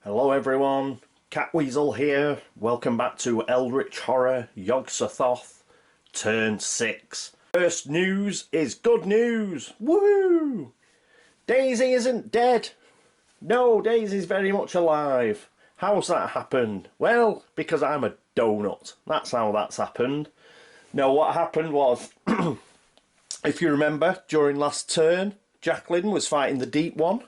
Hello everyone, Catweazle here. Welcome back to Eldritch Horror Yog-Sothoth Turn 6. First news is good news. Woo! Daisy isn't dead. No, Daisy's very much alive. How's that happened? Well, because I'm a donut. That's how that's happened. No, what happened was, if you remember, during last turn, Jacqueline was fighting the deep one.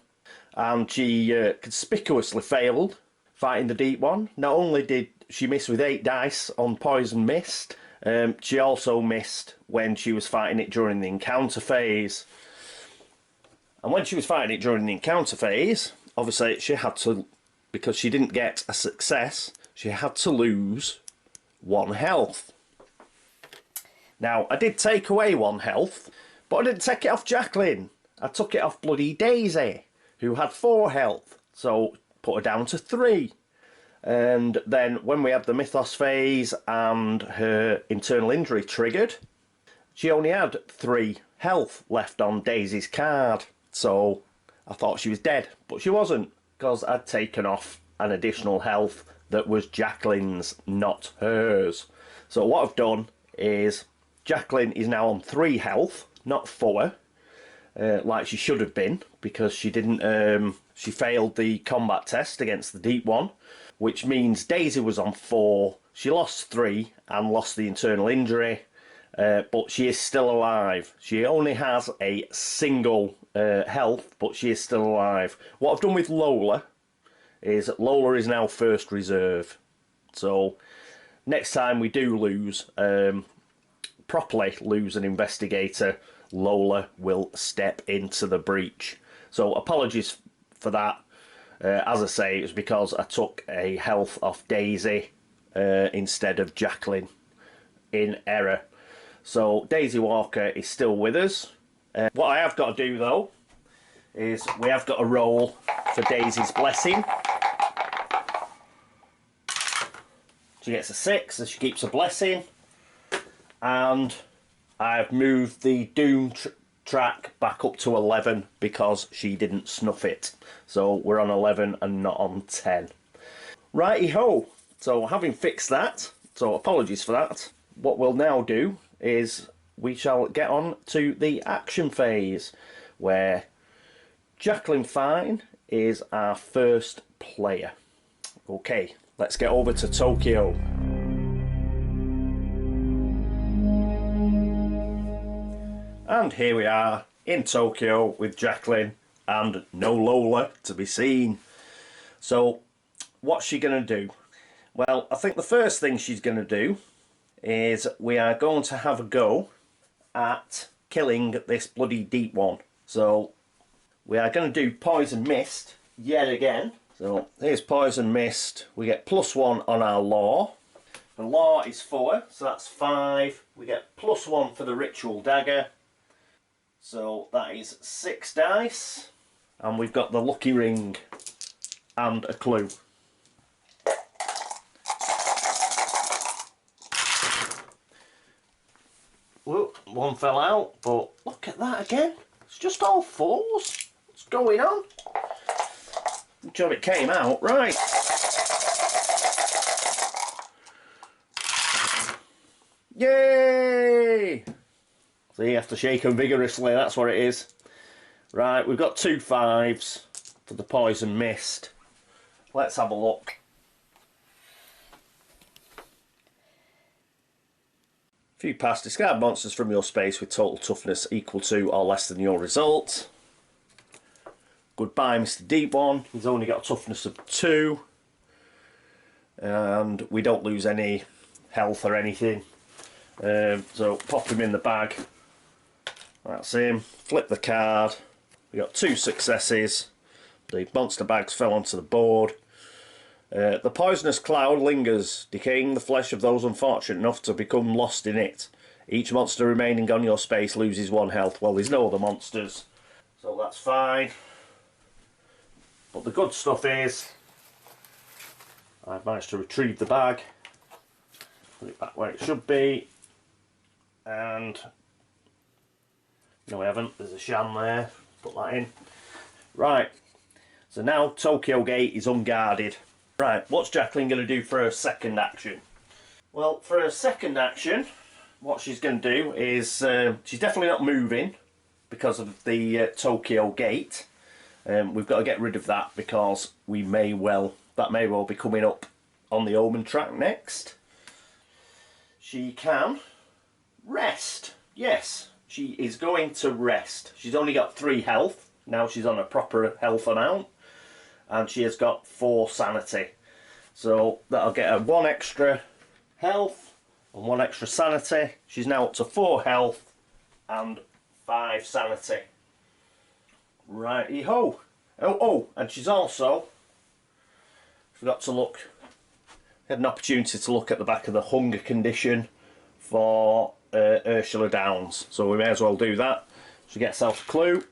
And she conspicuously failed fighting the deep one. Not only did she miss with 8 dice on Poison Mist, she also missed when she was fighting it during the encounter phase. And when she was fighting it during the encounter phase, obviously she had to, because she didn't get a success, she had to lose 1 health. Now, I did take away 1 health, but I didn't take it off Jacqueline. I took it off bloody Daisy, who had 4 health, so put her down to 3. And then when we had the Mythos phase and her internal injury triggered, she only had 3 health left on Daisy's card. So I thought she was dead, but she wasn't, because I'd taken off an additional health that was Jacqueline's, not hers. So what I've done is Jacqueline is now on 3 health, not 4. Like she should have been, because she didn't. She failed the combat test against the deep one, which means Daisy was on 4. She lost 3 and lost the internal injury, but she is still alive. She only has a single health, but she is still alive. What I've done with Lola is Lola is now first reserve. So next time we do lose, properly lose an investigator, Lola will step into the breach. So apologies for that. As I say, it was because I took a health off Daisy instead of Jacqueline in error. So Daisy Walker is still with us. What I have got to do though is we have got to roll for Daisy's blessing. She gets a 6, so she keeps a blessing. And I've moved the Doom track back up to 11 because she didn't snuff it. So we're on 11 and not on 10. Righty-ho. So having fixed that, so apologies for that, what we'll now do is we shall get on to the action phase, where Jacqueline Fine is our first player. Okay, let's get over to Tokyo. And here we are in Tokyo with Jacqueline and no Lola to be seen. So what's she going to do? Well, I think the first thing she's going to do is we are going to have a go at killing this bloody deep one. So we are going to do Poison Mist yet again. So here's Poison Mist. We get +1 on our law. The law is 4, so that's 5. We get +1 for the ritual dagger. So that is 6 dice, and we've got the lucky ring and a clue. Whoa, 1 fell out, but look at that again. It's just all 4s. What's going on? Good job it came out right. Yay! So you have to shake them vigorously, that's what it is. Right, we've got 2 5s for the Poison Mist. Let's have a look. If you pass, discard monsters from your space with total toughness equal to or less than your result. Goodbye, Mr. Deep One. He's only got a toughness of 2. And we don't lose any health or anything. So pop him in the bag. That's him. Flip the card. We got 2 successes. The monster bags fell onto the board. The poisonous cloud lingers, decaying the flesh of those unfortunate enough to become lost in it. Each monster remaining on your space loses 1 health. Well, there's no other monsters, so that's fine. But the good stuff is I've managed to retrieve the bag, put it back where it should be, and no, we haven't. There's a sham there. Put that in. Right. So now Tokyo Gate is unguarded. Right, what's Jacqueline going to do for her second action? Well, for her second action, what she's going to do is, she's definitely not moving because of the Tokyo Gate. We've got to get rid of that because that may well be coming up on the Omen track next. She can rest. Yes, she is going to rest. She's only got 3 health. Now she's on a proper health amount. And she has got 4 sanity. So that'll get her 1 extra health and 1 extra sanity. She's now up to 4 health and 5 sanity. Righty-ho. Oh, and she's also forgot to look. Had an opportunity to look at the back of the hunger condition for Ursula Downs. So we may as well do that. She gets herself a clue.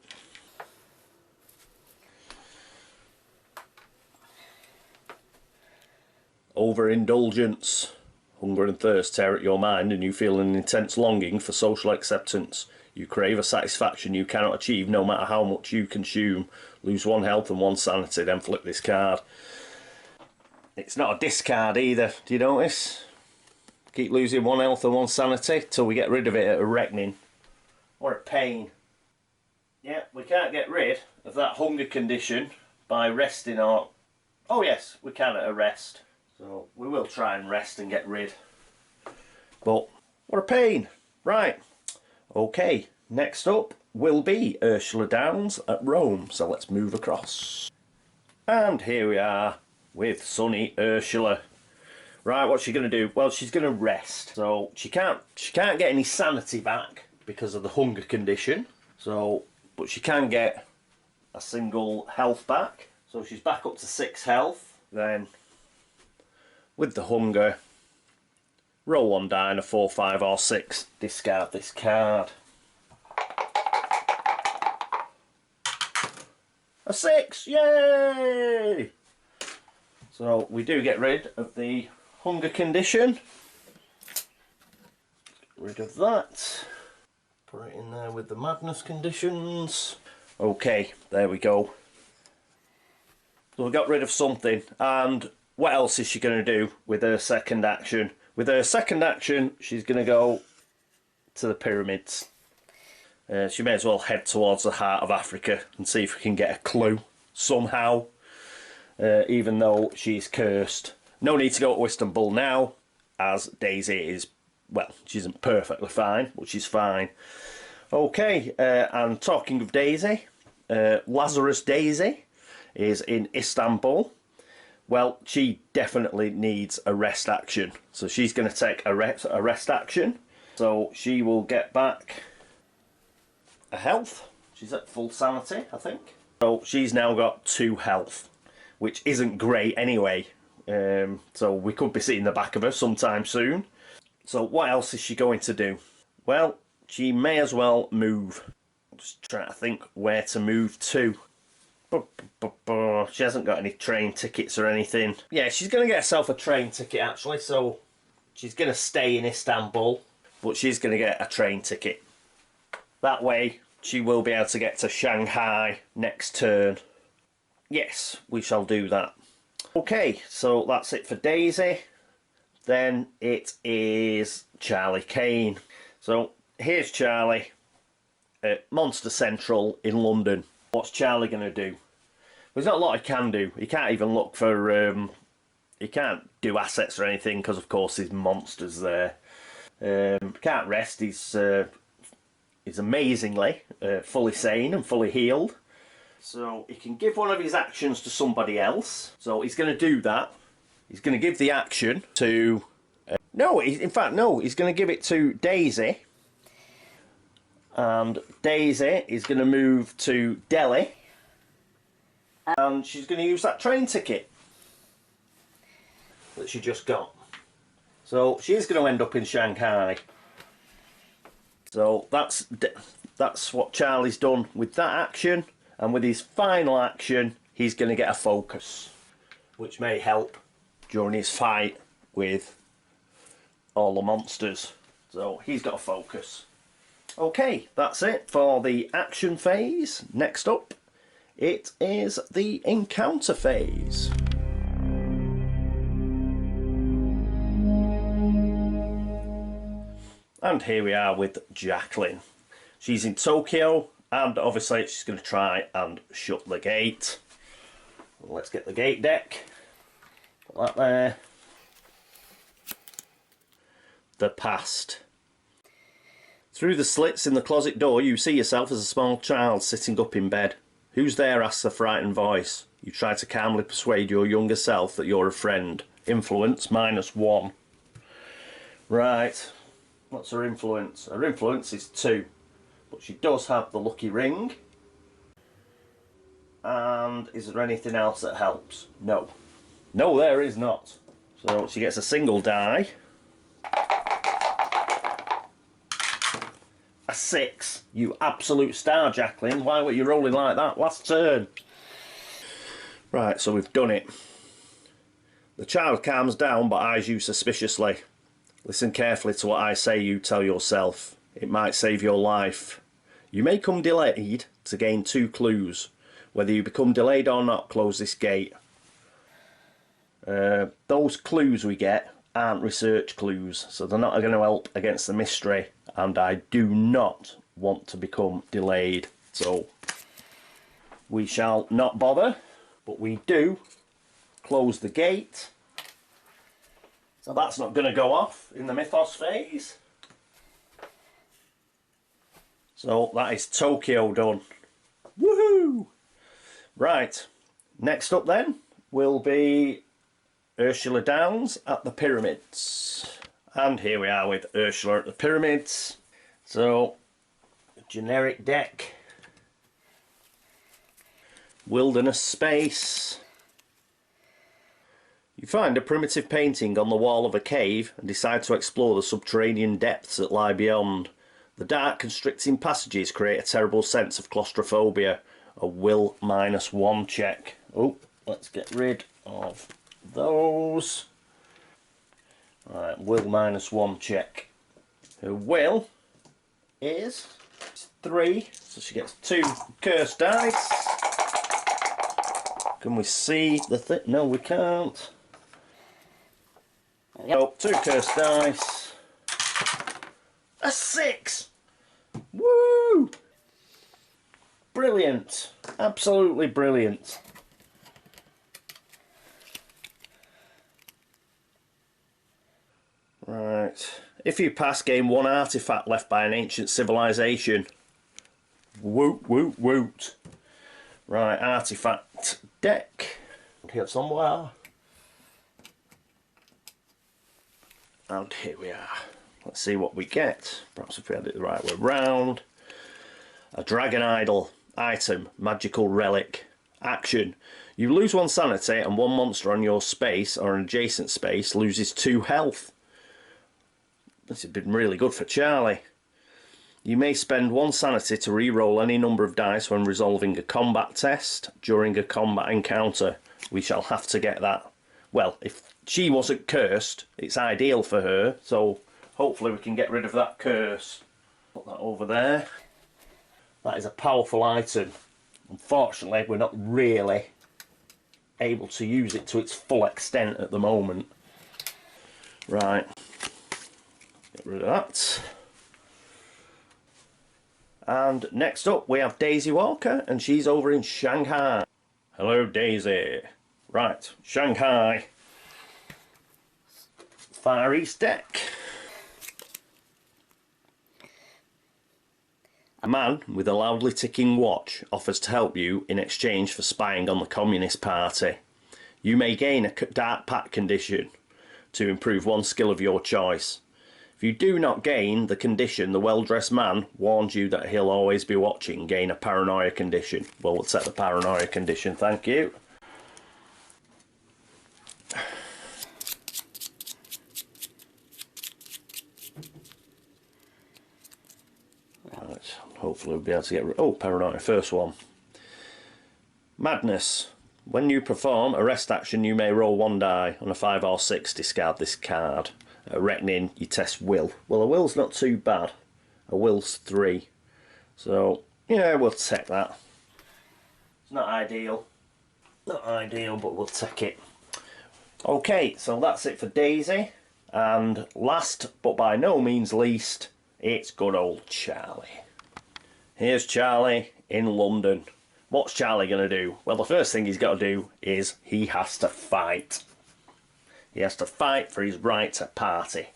Overindulgence. Hunger and thirst tear at your mind and you feel an intense longing for social acceptance. You crave a satisfaction you cannot achieve no matter how much you consume. Lose 1 health and 1 sanity, then flip this card. It's not a discard either, do you notice? Keep losing 1 health and 1 sanity till we get rid of it at a reckoning. What a pain. Yeah, we can't get rid of that hunger condition by resting or... Oh yes, we can at a rest. So we will try and rest and get rid. But what a pain. Right. Okay, next up will be Ursula Downs at Rome. So let's move across. And here we are with sunny Ursula. Right, what's she going to do? Well, she's going to rest. So she can't get any sanity back because of the hunger condition. So, but she can get a single health back. So she's back up to 6 health. Then, with the hunger, roll 1 die, a 4, 5 or 6. Discard this card. A 6! Yay! So we do get rid of the hunger condition. Get rid of that. Put it in there with the madness conditions. Okay, there we go. So we got rid of something. And what else is she going to do with her second action? With her second action, she's going to go to the pyramids. She may as well head towards the heart of Africa and see if we can get a clue somehow. Even though she's cursed. No need to go to Istanbul now, as Daisy is, well, she isn't perfectly fine, but she's fine. Okay, and talking of Daisy, Lazarus Daisy is in Istanbul. Well, she definitely needs a rest action. So she's going to take a rest action. So she will get back a health. She's at full sanity, I think. So she's now got 2 health, which isn't great anyway. So we could be seeing the back of her sometime soon. So what else is she going to do? Well, she may as well move. Just trying to think where to move to. She hasn't got any train tickets or anything. Yeah, she's going to get herself a train ticket actually. So she's going to stay in Istanbul, but she's going to get a train ticket. That way she will be able to get to Shanghai next turn. Yes, we shall do that. Okay, so that's it for Daisy. Then it is Charlie Kane. So here's Charlie at Monster Central in London. What's Charlie going to do? There's not a lot he can do. He can't even look for... he can't do assets or anything because, of course, there's monsters there. Can't rest. He's amazingly fully sane and fully healed. So he can give one of his actions to somebody else. So he's going to do that. He's going to give the action to... in fact, he's going to give it to Daisy. And Daisy is going to move to Delhi. And she's going to use that train ticket that she just got. So she's going to end up in Shanghai. So that's what Charlie's done with that action. And with his final action, he's going to get a focus, which may help during his fight with all the monsters. So he's got a focus. Okay, that's it for the action phase. Next up It is the encounter phase. And here we are with Jacqueline. She's in Tokyo, and obviously she's going to try and shut the gate. Let's get the gate deck. Put that there. The past. Through the slits in the closet door, you see yourself as a small child sitting up in bed. Who's there? Asks a frightened voice. You try to calmly persuade your younger self that you're a friend. Influence -1. Right. What's her influence? Her influence is 2. But she does have the lucky ring. And is there anything else that helps? No. No, there is not. So she gets a single die. A 6. You absolute star, Jacqueline. Why were you rolling like that last turn? Right, so we've done it. The child calms down but eyes you suspiciously. Listen carefully to what I say, you tell yourself. It might save your life. You may come delayed to gain 2 clues. Whether you become delayed or not, close this gate. Those clues we get aren't research clues, so they're not going to help against the mystery, and I do not want to become delayed, so we shall not bother, but we do close the gate. So that's not going to go off in the mythos phase. So that is Tokyo done. Woohoo! Right, next up then will be Ursula Downs at the pyramids. And here we are with Ursula at the pyramids. So, generic deck. Wilderness space. You find a primitive painting on the wall of a cave and decide to explore the subterranean depths that lie beyond. The dark, constricting passages create a terrible sense of claustrophobia. A will -1 check. Oh, let's get rid of those. Alright, will -1 check. Her will is 3, so she gets 2 cursed dice. Can we see the thing? No, we can't. Oh, 2 cursed dice. A 6! Woo! Brilliant. Absolutely brilliant. Right. If you pass, gain 1 artifact left by an ancient civilization. Woot, woot, woot. Right, artifact deck. Here somewhere. And here we are. Let's see what we get. Perhaps if we had it the right way round. A dragon idol. Item. Magical relic. Action. You lose 1 sanity and 1 monster on your space or an adjacent space loses 2 health. This has been really good for Charlie. You may spend 1 sanity to re-roll any number of dice when resolving a combat test during a combat encounter. We shall have to get that. Well, if she wasn't cursed, it's ideal for her, so hopefully we can get rid of that curse. Put that over there. That is a powerful item. Unfortunately, we're not really able to use it to its full extent at the moment. Right. Get rid of that. And next up we have Daisy Walker, and she's over in Shanghai. Hello, Daisy. Right, Shanghai. Far East deck. A man with a loudly ticking watch offers to help you in exchange for spying on the Communist Party. You may gain a dark pack condition to improve 1 skill of your choice. If you do not gain the condition, the well-dressed man warns you that he'll always be watching. Gain a paranoia condition. Well, we'll set the paranoia condition, thank you. Right, hopefully we'll be able to get rid. Oh, paranoia, first one. Madness. When you perform a rest action, you may roll 1 die. On a 5 or 6, discard this card. Reckoning, you test will. Well, a will's not too bad. A will's 3. So, yeah, we'll take that. It's not ideal. Not ideal, but we'll take it. Okay, so that's it for Daisy. And last, but by no means least, it's good old Charlie. Here's Charlie in London. What's Charlie going to do? Well, the first thing he's got to do is he has to fight. He has to fight for his right to party.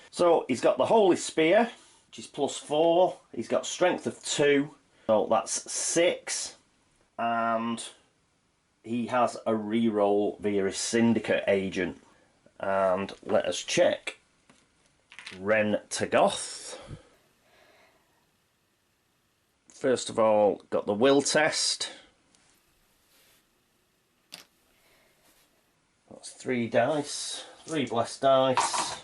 So he's got the Holy Spear, which is +4. He's got strength of 2, so that's 6. And he has a reroll via his syndicate agent. And let us check. Redraws. First of all, got the will test. That's 3 dice, 3 blessed dice.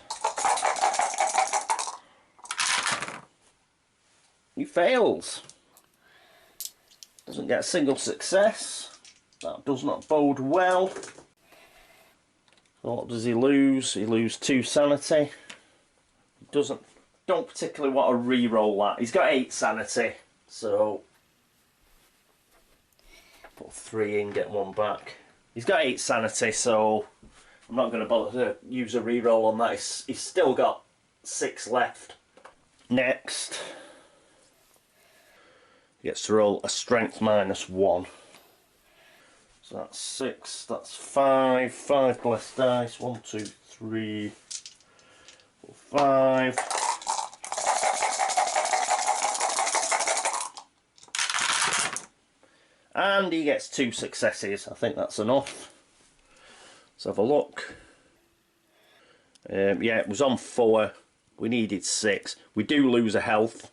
He fails. Doesn't get a single success. That does not bode well. So what does he lose? He loses 2 sanity. He don't particularly want to re-roll that. He's got 8 sanity. So, put 3 in, get 1 back. He's got 8 sanity, so I'm not going to bother to use a reroll on that. He's still got 6 left. Next, he gets to roll a strength -1. So that's 6, that's 5. 5 blessed dice. 1, 2, 3, 4, 5. And he gets 2 successes. I think that's enough. Let's have a look. Yeah, it was on 4. We needed 6. We do lose a health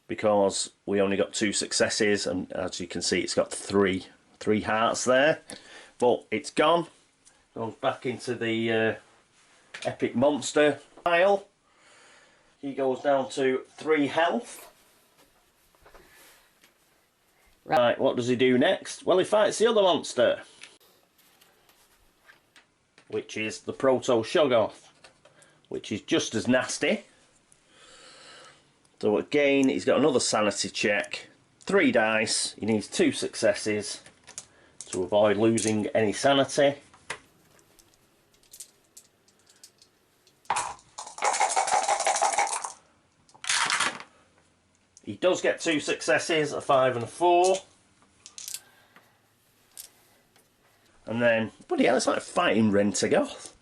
because we only got 2 successes, and as you can see, it's got 3 hearts there. But it's gone. Goes back into the epic monster pile. He goes down to 3 health. Right, what does he do next? Well, he fights the other monster, which is the Proto-Shoggoth, which is just as nasty. So again, he's got another sanity check. 3 dice. He needs 2 successes to avoid losing any sanity. He does get 2 successes, a 5 and a 4. And then, bloody hell, it's like fighting Rentagoth.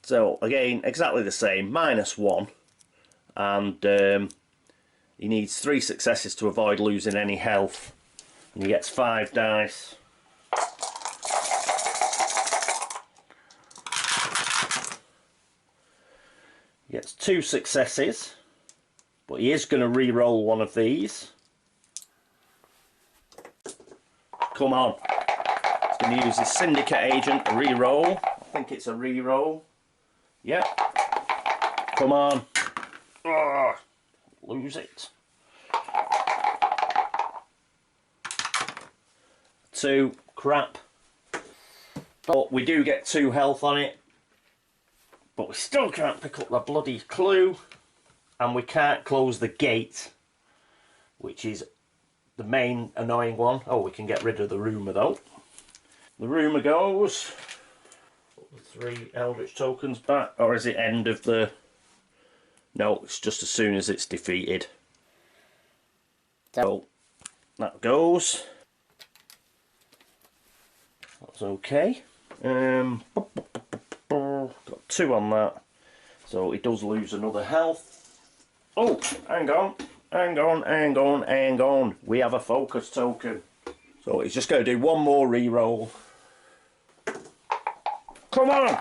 So, again, exactly the same, -1. And he needs 3 successes to avoid losing any health. And he gets 5 dice. He gets 2 successes. But he is going to re-roll one of these. Come on. He's going to use his syndicate agent to re-roll. I think it's a re-roll. Yep. Come on. Ugh. Lose it. 2. Crap. But we do get 2 health on it. But we still can't pick up the bloody clue. And we can't close the gate, which is the main annoying one. Oh, we can get rid of the rumour though. The rumour goes, put the 3 Eldritch tokens back, or is it end of the... No, it's just as soon as it's defeated. So, that goes. That's okay. Got 2 on that. So it does lose another health. Oh, hang on. We have a focus token. So he's just going to do 1 more re-roll. Come on!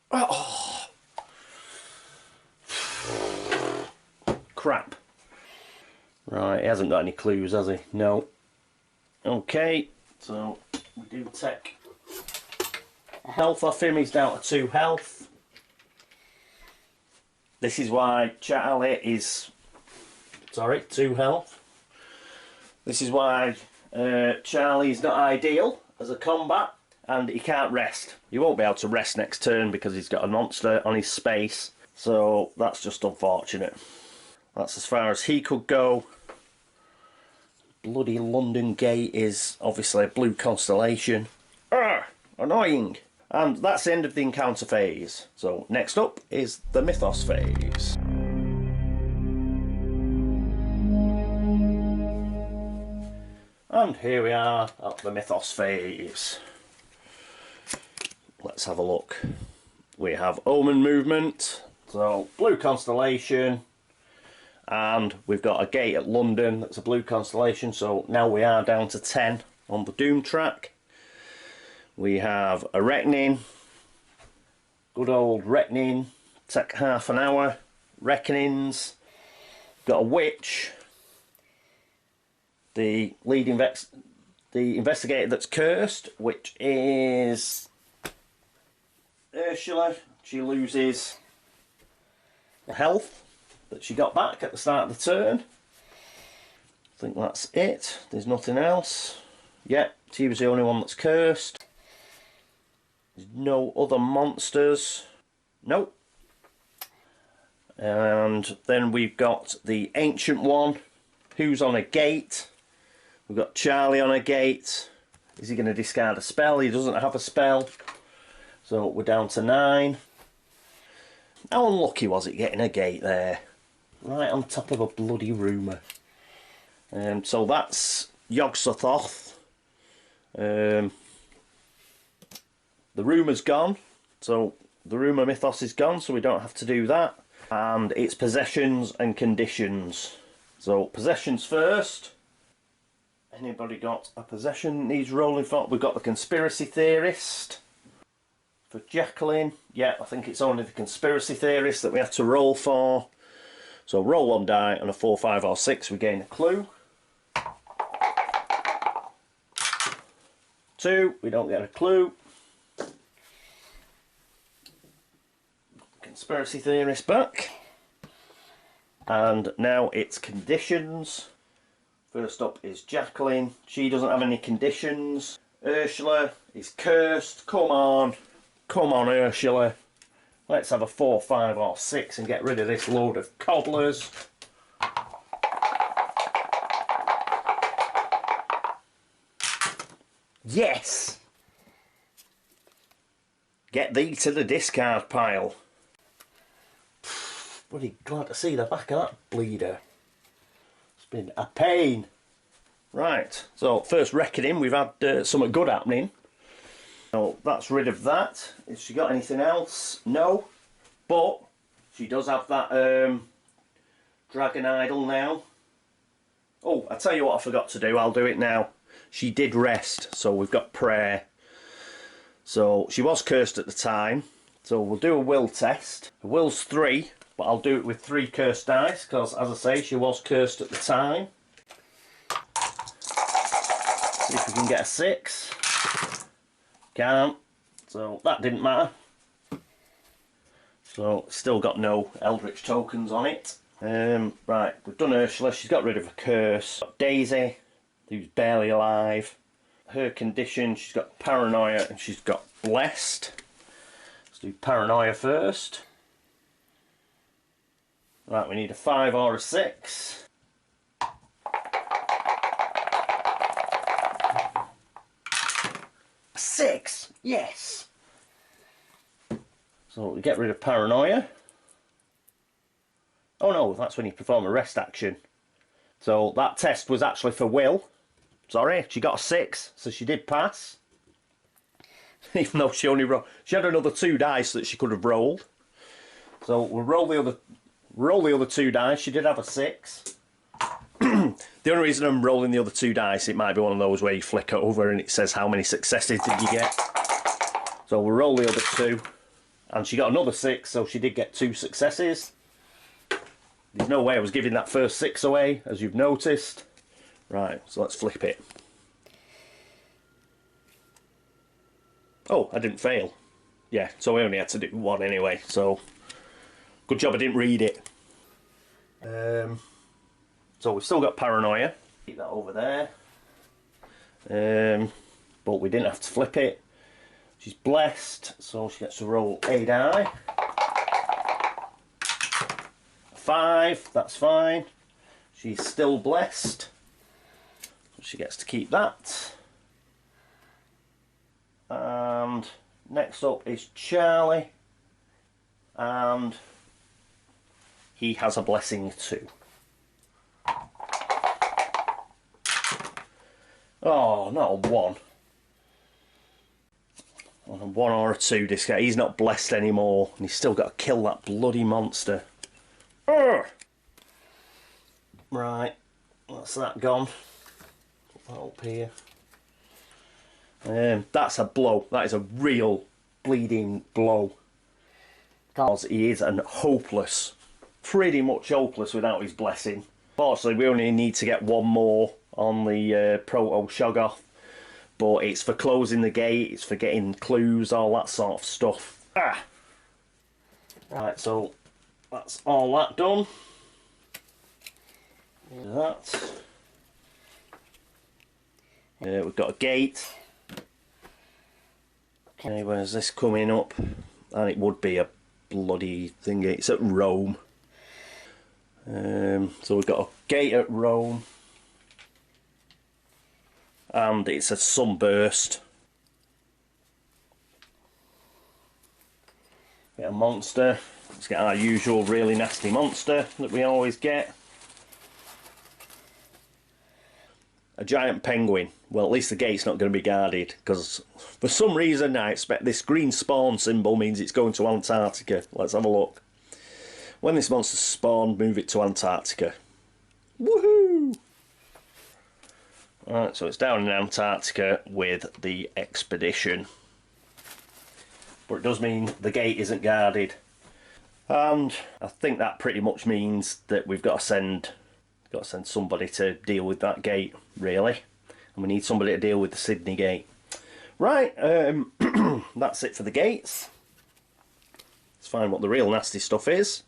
Oh. Crap. Right, he hasn't got any clues, has he? No. Okay, so we do take health off him. He's down to 2 health. This is why Charlie is... Sorry, 2 health. This is why Charlie's not ideal as a combat, and he can't rest. He won't be able to rest next turn because he's got a monster on his space, so that's just unfortunate. That's as far as he could go. Bloody London Gate is obviously a blue constellation. Arrgh, annoying. And that's the end of the encounter phase. So next up is the mythos phase. And here we are at the mythos phase. Let's have a look. We have omen movement, so blue constellation, and we've got a gate at London that's a blue constellation, so now we are down to 10 on the Doom track. We have a reckoning, good old reckoning, take half an hour, reckonings, got a witch, the lead investigator that's cursed, which is Ursula. She loses the health that she got back at the start of the turn. I think that's it. There's nothing else. Yep, she was the only one that's cursed. There's no other monsters. Nope. And then we've got the ancient one, who's on a gate. We've got Charlie on a gate. Is he going to discard a spell? He doesn't have a spell. So we're down to 9. How unlucky was it getting a gate there? Right on top of a bloody rumour. So that's Yog-Sothoth. The rumour's gone. So the rumour mythos is gone, so we don't have to do that. And it's possessions and conditions. So possessions first. Anybody got a possession needs rolling for? We've got the conspiracy theorist. For Jacqueline, yeah, I think it's only the conspiracy theorist that we have to roll for. So roll 1 die, and a 4, 5 or 6 we gain a clue. 2, we don't get a clue. Conspiracy theorist back. And now it's conditions. First up is Jacqueline. She doesn't have any conditions. Ursula is cursed. Come on. Come on, Ursula. Let's have a 4, 5 or 6 and get rid of this load of cobblers. Yes! Get thee to the discard pile. Bloody glad to see the back of that bleeder. It's been a pain. Right, so first reckoning, we've had something good happening. So that's rid of that. Has she got anything else? No. But she does have that dragon idol now. Oh, I tell you what I forgot to do. I'll do it now. She did rest, so we've got prayer. So she was cursed at the time. So we'll do a will test. The will's 3, but I'll do it with 3 cursed dice, because as I say, she was cursed at the time. See if we can get a 6. Can't. So that didn't matter. So still got no Eldritch tokens on it. Right, we've done Ursula. She's got rid of a curse. Got Daisy, who's barely alive. Her condition, she's got paranoia and she's got blessed. Let's do paranoia first. Right, we need a 5 or a 6. 6, yes. So we get rid of paranoia. Oh no, that's when you perform a rest action. So that test was actually for will. Sorry, she got a 6, so she did pass. Even though she only she had another 2 dice that she could have rolled. So we'll roll the other 2 dice. She did have a 6. The only reason I'm rolling the other 2 dice, it might be one of those where you flick it over and it says how many successes did you get. So we'll roll the other 2. And she got another 6, so she did get 2 successes. There's no way I was giving that first 6 away, as you've noticed. Right, so let's flip it. Oh, I didn't fail. Yeah, so I only had to do 1 anyway, so good job I didn't read it. So we've still got paranoia. Keep that over there. But we didn't have to flip it. She's blessed, so she gets to roll a die. 5, that's fine. She's still blessed. She gets to keep that. And next up is Charlie. And he has a blessing too. Oh, not a 1. On a 1 or a 2 this guy. He's not blessed anymore. And he's still got to kill that bloody monster. Urgh! Right. That's that gone. Put that up here. That's a blow. That is a real bleeding blow. Because he is an hopeless. Pretty much hopeless without his blessing. Fortunately, we only need to get 1 more on the Proto-Shoggoth. But it's for closing the gate, it's for getting clues, all that sort of stuff. Ah! Right, so that's all that done. That. We've got a gate. Okay, where's this coming up? And it would be a bloody thing. It's at Rome. So we've got a gate at Rome. And it's a sunburst. Get a monster. Let's get our usual really nasty monster that we always get. A giant penguin. Well, at least the gate's not going to be guarded, because for some reason I expect this green spawn symbol means it's going to Antarctica. Let's have a look. When this monster's spawned, move it to Antarctica. Woohoo! Alright, so it's down in Antarctica with the expedition. But it does mean the gate isn't guarded. And I think that pretty much means that we've got to send somebody to deal with that gate, really. And we need somebody to deal with the Sydney gate. Right, that's it for the gates. Let's find what the real nasty stuff is.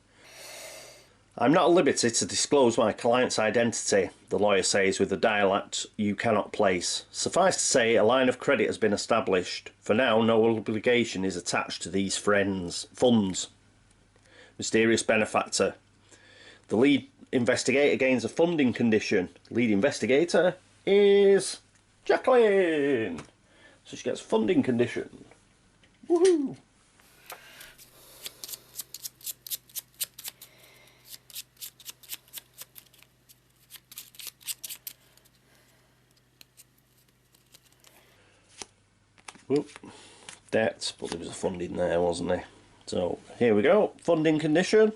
I'm not at liberty to disclose my client's identity, the lawyer says with a dialect you cannot place. Suffice to say, a line of credit has been established. For now, no obligation is attached to these funds. Mysterious benefactor. The lead investigator gains a funding condition. Lead investigator is Jacqueline. So she gets a funding condition. Woohoo! Whoop. Debt, but there was a funding there, wasn't there? So here we go. Funding condition.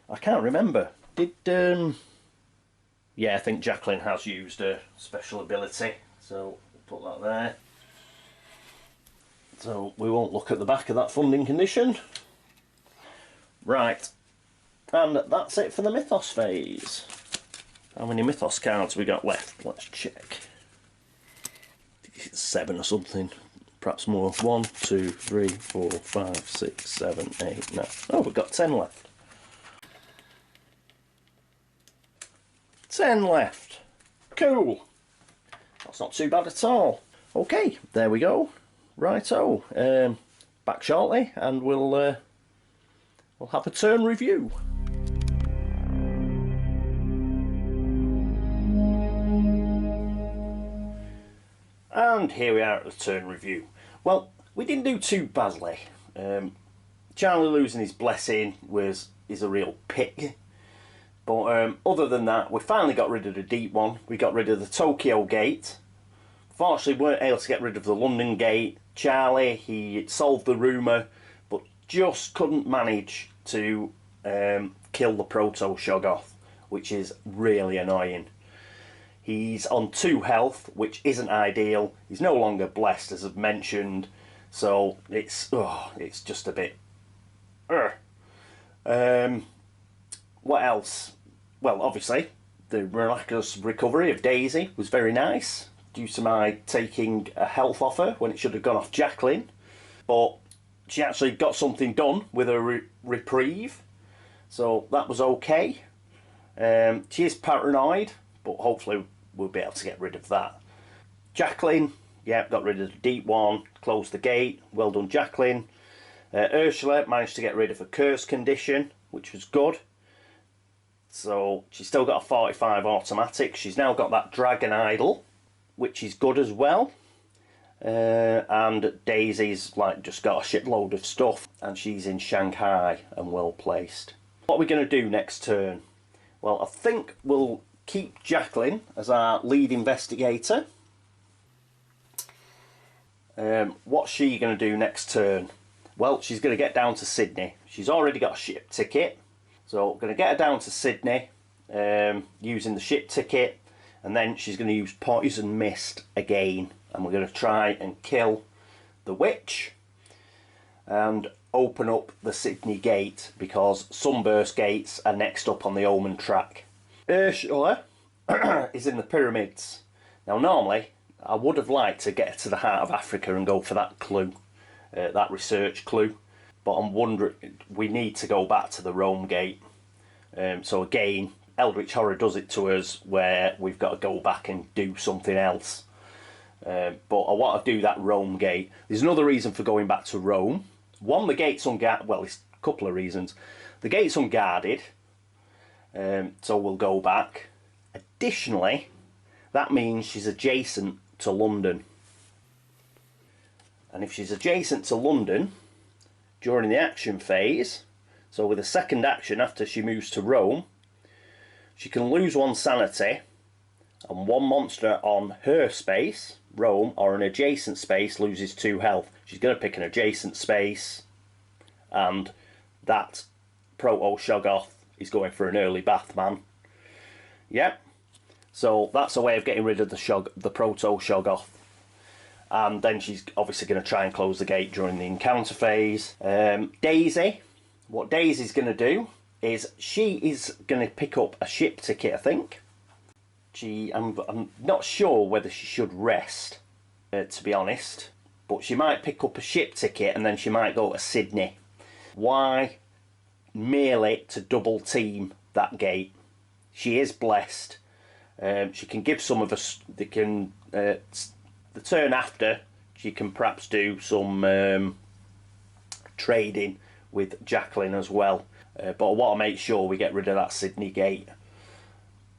I can't remember. Did yeah, I think Jacqueline has used her special ability, so we'll put that there. So we won't look at the back of that funding condition. Right, and that's it for the Mythos phase. How many Mythos cards we got left? Let's check. 7 or something, perhaps more. 1, 2, 3, 4, 5, 6, 7, 8, 9. Oh, we've got 10 left. 10 left. Cool. That's not too bad at all. Okay, there we go. Righto. Back shortly, and we'll have a turn review. And here we are at the turn review. Well, we didn't do too badly. Charlie losing his blessing is a real pit. But other than that, we finally got rid of the deep one. We got rid of the Tokyo gate. Fortunately, we weren't able to get rid of the London gate. Charlie, he solved the rumour, but just couldn't manage to kill the Proto-Shoggoth, which is really annoying. He's on 2 health, which isn't ideal. He's no longer blessed, as I've mentioned, so it's just a bit. What else? Well, obviously, the miraculous recovery of Daisy was very nice, due to my taking a health off her when it should have gone off Jacqueline. But she actually got something done with her reprieve, so that was okay. She is paranoid, but hopefully we'll be able to get rid of that. Jacqueline, yeah, got rid of the deep one, closed the gate, well done Jacqueline. Ursula managed to get rid of a curse condition, which was good. So she's still got a 45 automatic. She's now got that dragon idol, which is good as well. And Daisy's like just got a shitload of stuff, and she's in Shanghai and well placed. What are we going to do next turn? Well, I think we'll keep Jacqueline as our lead investigator. What's she going to do next turn? Well, she's going to get down to Sydney. She's already got a ship ticket, so we're going to get her down to Sydney using the ship ticket, and then she's going to use poison mist again, and we're going to try and kill the witch and open up the Sydney gate, because Sunburst gates are next up on the Omen track. Ursula is in the pyramids. Now normally I would have liked to get to the heart of Africa and go for that clue, that research clue, but I'm wondering, we need to go back to the Rome gate. So again, Eldritch Horror does it to us where we've got to go back and do something else. But I want to do that Rome gate. There's another reason for going back to Rome. One, the gate's unguarded. Well, it's a couple of reasons. The gate's unguarded, so we'll go back. Additionally, that means she's adjacent to London. And if she's adjacent to London during the action phase, so with a second action after she moves to Rome, she can lose one sanity, and one monster on her space, Rome, or an adjacent space loses 2 health. She's going to pick an adjacent space, and that Proto-Shoggoth is going for an early Bathman. Yep. So that's a way of getting rid of the Proto-Shoggoth. And then she's obviously going to try and close the gate during the encounter phase. Daisy, what Daisy's going to do is she is going to pick up a ship ticket, I think. I'm not sure whether she should rest, to be honest, but she might pick up a ship ticket and then she might go to Sydney. Why? Merely to double team that gate. She is blessed. She can give some of us. They can the turn after. She can perhaps do some trading with Jacqueline as well. But I want to make sure we get rid of that Sydney gate.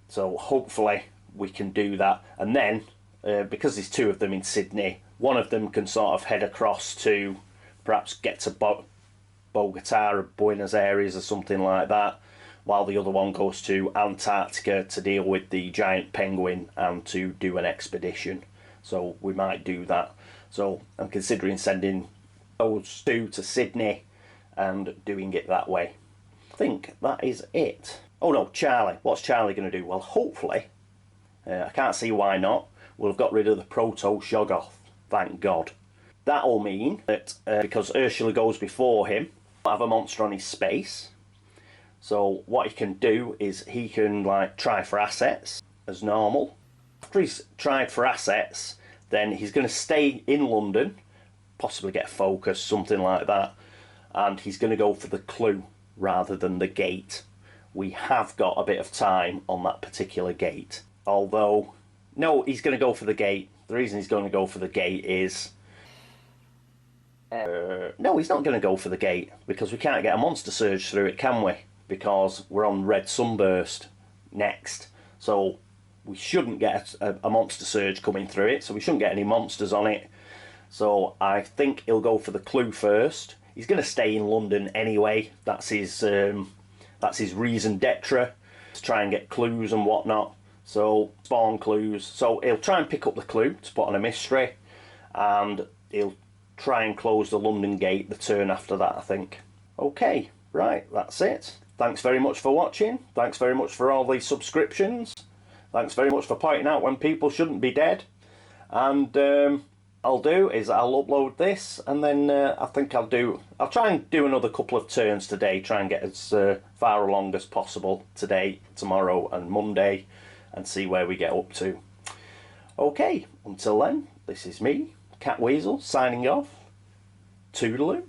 So hopefully we can do that. And then, because there's 2 of them in Sydney, one of them can sort of head across to perhaps get to Bogota or Buenos Aires or something like that, while the other one goes to Antarctica to deal with the giant penguin and to do an expedition. So we might do that. So I'm considering sending those 2 to Sydney and doing it that way. I think that is it. Oh no, Charlie. What's Charlie going to do? Well, hopefully, I can't see why not, we'll have got rid of the Proto-Shoggoth. Thank God. That'll mean that, because Ursula goes before him, he'll have a monster on his space. So what he can do is he can like try for assets as normal. After he's tried for assets, then he's going to stay in London, possibly get a focus, something like that, and he's going to go for the clue rather than the gate. We have got a bit of time on that particular gate. Although, no, he's going to go for the gate. The reason he's going to go for the gate is... no, he's not going to go for the gate, because we can't get a monster surge through it, can we? Because we're on Red Sunburst next. So we shouldn't get a monster surge coming through it, so we shouldn't get any monsters on it. So I think he'll go for the clue first. He's going to stay in London anyway. That's his raison d'etre, to try and get clues and whatnot. So spawn clues. So he'll try and pick up the clue to put on a mystery, and he'll try and close the London gate the turn after that, I think. Okay, right, that's it. Thanks very much for watching. Thanks very much for all these subscriptions. Thanks very much for pointing out when people shouldn't be dead. And I'll do is I'll upload this, and then I think I'll try and do another couple of turns today, try and get as far along as possible today, tomorrow and Monday, and see where we get up to. Okay, until then, this is me, Catweazle, signing off. Toodaloo.